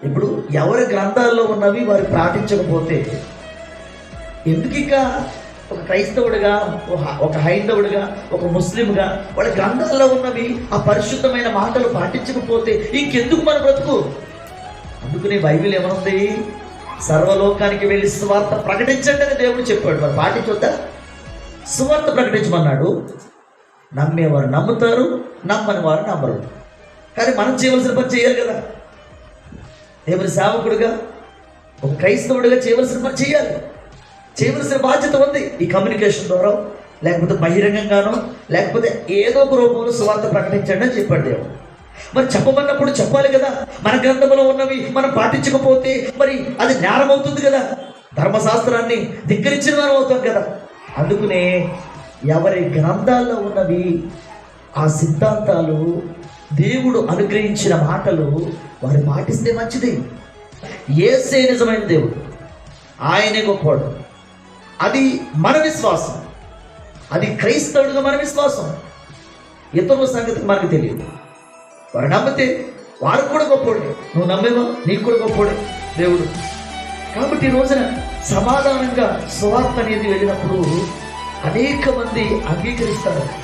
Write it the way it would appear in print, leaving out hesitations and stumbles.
ఇప్పుడు ఎవరి గ్రంథాల్లో ఉన్నవి వారు పాటించకపోతే ఎందుకు ఇక ఒక క్రైస్తవుడిగా, ఒక హైందవుడిగా, ఒక ముస్లింగా వాళ్ళ గ్రంథాల్లో ఉన్నవి ఆ పరిశుద్ధమైన మాటలు పాటించకపోతే ఇంకెందుకు మన బ్రతుకు? అందుకనే బైబిల్ ఏమనుంది? సర్వలోకానికి వెళ్ళి సువార్త ప్రకటించండి అని దేవుడు చెప్పాడు. మరి పాటించొద్దా? సువార్త ప్రకటించమన్నాడు. నమ్మేవారు నమ్ముతారు, నమ్మని వారు నమ్మరు. కానీ మనం చేయవలసిన పని చేయాలి కదా. దేవుని సేవకుడిగా, ఒక క్రైస్తవుడిగా చేయవలసిన పని చేయాలి. చేయవలసిన బాధ్యత ఉంది. ఈ కమ్యూనికేషన్ ద్వారా, లేకపోతే బహిరంగంగానో, లేకపోతే ఏదో ఒక రూపంలో సువార్త ప్రకటించండి అని చెప్పాడు దేవుడు. మరి చెప్పమన్నప్పుడు చెప్పాలి కదా. మన గ్రంథంలో ఉన్నవి మనం పాటించకపోతే మరి అది నేరం అవుతుంది కదా. ధర్మశాస్త్రాన్ని ధిక్కరించిన వారు అవుతాం కదా. అందుకనే ఎవరి గ్రంథాల్లో ఉన్నవి ఆ సిద్ధాంతాలు, దేవుడు అనుగ్రహించిన మాటలు వారు పాటిస్తే మంచిది. యేసే నిజమైన దేవుడు, ఆయనే గొప్పవాడు. అది మన విశ్వాసం, అది క్రైస్తవుడిగా మన విశ్వాసం. ఇతరుల సంగతి మనకు తెలియదు. వారు నమ్మితే వారు కూడా గొప్పోడే. నువ్వు నమ్మేవా, నీకు కూడా గొప్పోడే దేవుడు. కాబట్టి ఈ రోజున సమాధానంగా సువార్త అనేది వెళ్ళినప్పుడు అనేక మంది అంగీకరిస్తారు.